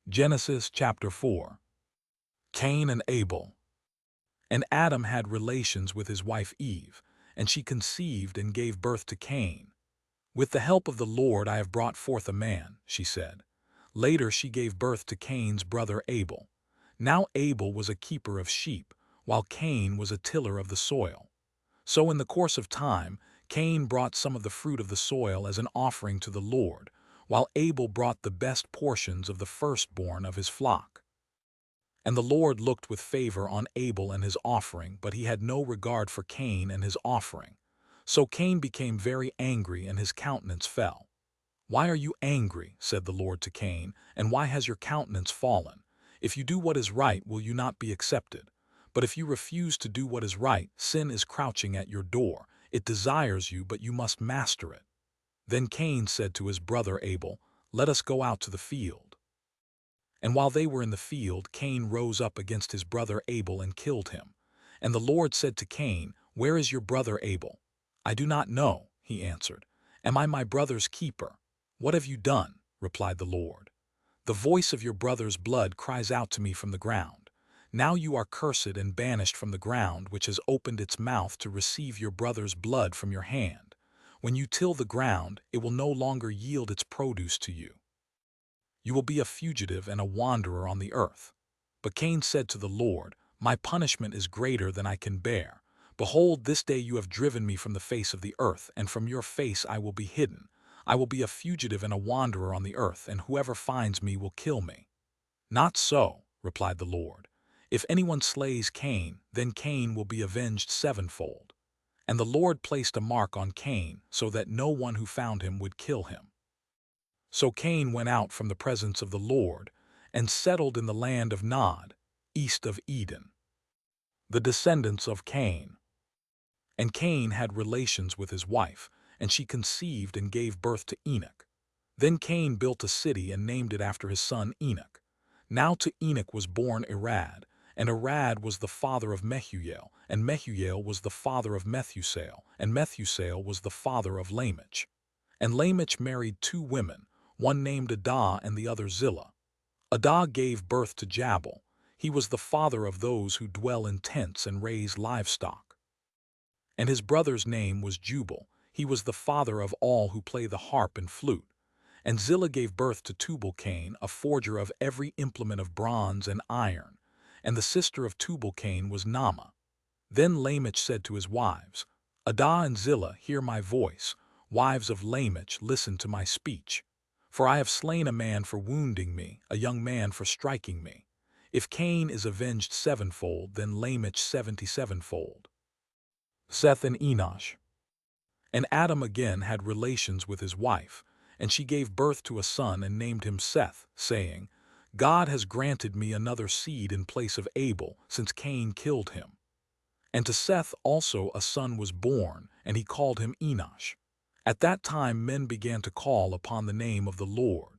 Genesis chapter 4. Cain and Abel. And Adam had relations with his wife Eve, and she conceived and gave birth to Cain. With the help of the Lord I have brought forth a man, she said. Later she gave birth to Cain's brother Abel. Now Abel was a keeper of sheep, while Cain was a tiller of the soil. So in the course of time, Cain brought some of the fruit of the soil as an offering to the Lord, while Abel brought the best portions of the firstborn of his flock. And the Lord looked with favor on Abel and his offering, but he had no regard for Cain and his offering. So Cain became very angry, and his countenance fell. "Why are you angry?" said the Lord to Cain, "and why has your countenance fallen? If you do what is right, will you not be accepted? But if you refuse to do what is right, sin is crouching at your door. It desires you, but you must master it." Then Cain said to his brother Abel, "Let us go out to the field." And while they were in the field, Cain rose up against his brother Abel and killed him. And the Lord said to Cain, "Where is your brother Abel?" "I do not know," he answered. "Am I my brother's keeper?" "What have you done?" replied the Lord. "The voice of your brother's blood cries out to me from the ground. Now you are cursed and banished from the ground, which has opened its mouth to receive your brother's blood from your hand. When you till the ground, it will no longer yield its produce to you. You will be a fugitive and a wanderer on the earth." But Cain said to the Lord, "My punishment is greater than I can bear. Behold, this day you have driven me from the face of the earth, and from your face I will be hidden. I will be a fugitive and a wanderer on the earth, and whoever finds me will kill me." "Not so," replied the Lord. "If anyone slays Cain, then Cain will be avenged sevenfold." And the Lord placed a mark on Cain, so that no one who found him would kill him. So Cain went out from the presence of the Lord, and settled in the land of Nod, east of Eden. The descendants of Cain. And Cain had relations with his wife, and she conceived and gave birth to Enoch. Then Cain built a city and named it after his son Enoch. Now to Enoch was born Irad, and Irad was the father of Mehujael, and Mehujael was the father of Methusael, and Methusael was the father of Lamech. And Lamech married two women, one named Adah and the other Zillah. Adah gave birth to Jabal. He was the father of those who dwell in tents and raise livestock. And his brother's name was Jubal. He was the father of all who play the harp and flute. And Zillah gave birth to Tubal-Cain, a forger of every implement of bronze and iron. And the sister of Tubal-Cain was Naamah. Then Lamech said to his wives, "Adah and Zillah, hear my voice. Wives of Lamech, listen to my speech. For I have slain a man for wounding me, a young man for striking me. If Cain is avenged sevenfold, then Lamech 77-fold. Seth and Enosh. And Adam again had relations with his wife, and she gave birth to a son and named him Seth, saying, "God has granted me another seed in place of Abel, since Cain killed him." And to Seth also a son was born, and he called him Enosh. At that time men began to call upon the name of the Lord.